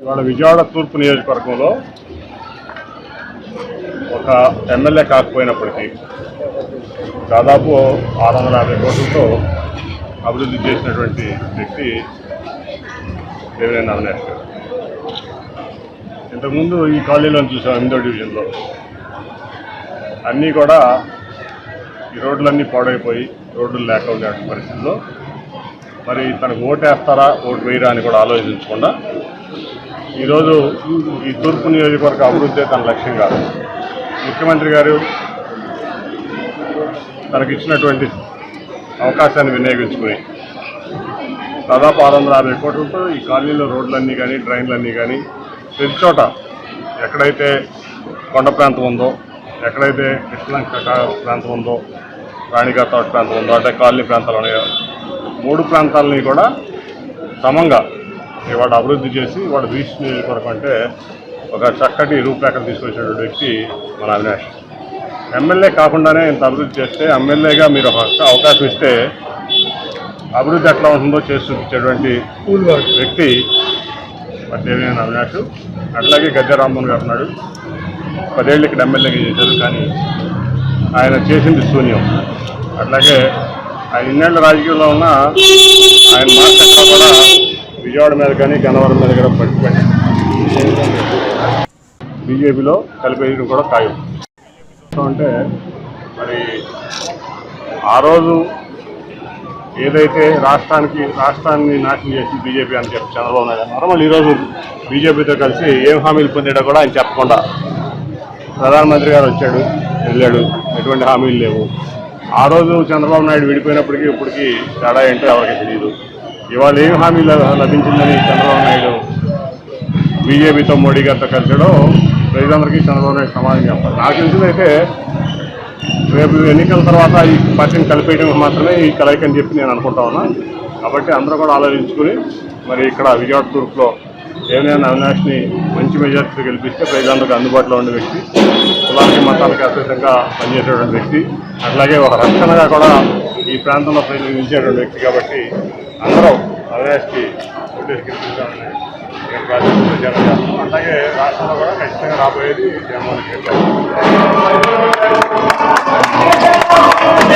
ఇవాళ విజయవాడ తూర్పు నియోజకవర్గంలో ఒక ఎమ్మెల్యే కాకపోయినప్పటికీ దాదాపు 650 కోట్లతో అభివృద్ధి చేసినటువంటి వ్యక్తి దేవినేని అవినాష్ గారు. ఇంతకుముందు ఈ కాలనీలో చూసాం 8వ డివిజన్లో అన్నీ కూడా ఈ రోడ్లన్నీ పాడైపోయి రోడ్లు లేక ఉండే పరిస్థితుల్లో మరి తనకు ఓటు వేస్తారా ఓటు వేయరా అని కూడా ఆలోచించకుండా ఈరోజు ఈ తూర్పు నియోజకవర్గ అభివృద్ధి తన లక్ష్యం కాదు. ముఖ్యమంత్రి గారు తనకిచ్చినటువంటి అవకాశాన్ని వినియోగించుకుని దాదాపు 650 కోట్లతో ఈ కాలనీలో రోడ్లన్నీ కానీ డ్రైన్లన్నీ కానీ ప్రతి చోట ఎక్కడైతే కొండ ప్రాంతం ఉందో, ఎక్కడైతే కృష్ణలంక ప్రాంతం ఉందో, రాణిగా తోట ప్రాంతం ఉందో, అంటే కాలనీ ప్రాంతాలు ఉన్నాయో 3 ప్రాంతాలని కూడా సమంగా ఇవాళ అభివృద్ధి చేసి ఇవాళ బీచ్ నియోజకవర్గం అంటే ఒక చక్కటి రూపురేఖలు తీసుకొచ్చినటువంటి వ్యక్తి మన అవినాష్. ఎమ్మెల్యే కాకుండానే ఇంత అభివృద్ధి చేస్తే ఎమ్మెల్యేగా మీరు అవకాశం ఇస్తే అభివృద్ధి ఎట్లా ఉంటుందో చేసి చూపించేటువంటి వ్యక్తి మరి దేవినేని అవినాష్. అట్లాగే గద్దె రామ్మోహన్ గారు ఉన్నాడు, 10 ఏళ్ళు ఇక్కడ ఎమ్మెల్యేగా చేశారు, కానీ ఆయన చేసింది శూన్యం. అట్లాగే ఆయన ఇన్నేళ్ల రాజకీయంలో ఉన్న ఆయన మార్కెట్లో కూడా విజయవాడ మీద కానీ గన్నవరం మీద కూడా పట్టుబడి బీజేపీలో కలిపేయడం కూడా ఖాయం. అంటే మరి ఆ రోజు ఏదైతే రాష్ట్రాన్ని నాశనం చేసి బీజేపీ అని చెప్పి చంద్రబాబు నాయుడు అన్నారు, మళ్ళీ ఈరోజు బీజేపీతో కలిసి ఏం హామీలు పొందాడో కూడా ఆయన చెప్పకుండా ప్రధానమంత్రి గారు వచ్చాడు వెళ్ళాడు, ఎటువంటి హామీలు లేవు. ఆ రోజు చంద్రబాబు నాయుడు విడిపోయినప్పటికీ ఇప్పటికీ తేడా ఏంటో ఎవరికి తెలియదు. ఇవాళ ఏం హామీలు లభించిందని చంద్రబాబు నాయుడు బీజేపీతో మోడీ గారితో కలిసాడో ప్రజలందరికీ చంద్రబాబు నాయుడు సమాధానం చెప్పాలి. నాకు తెలిసిందైతే రేపు ఎన్నికల తర్వాత ఈ పార్టీని కలిపేయడం మాత్రమే ఈ కలయిక అని చెప్పి నేను అనుకుంటా ఉన్నా. కాబట్టి అందరూ కూడా ఆలోచించుకుని మరి ఇక్కడ విజయవాడ తూర్పులో దేవినేని అవినాష్ని మంచి మెజార్టీతో గెలిపిస్తే ప్రజలందరికీ అందుబాటులో ఉండే వ్యక్తి, కులానికి మతాలకు అతీతంగా పనిచేసేటువంటి వ్యక్తి, అట్లాగే ఒక రక్షణగా కూడా ఈ ప్రాంతంలో ప్రజలు నిలిచేటువంటి వ్యక్తి. కాబట్టి అందరూ అవినాష్కి ఓటేసి గెలిపించాలని ప్రచారం చేస్తాం. అలాగే రాష్ట్రంలో కూడా ఖచ్చితంగా రాబోయేది జగన్మోహన్ రెడ్డి.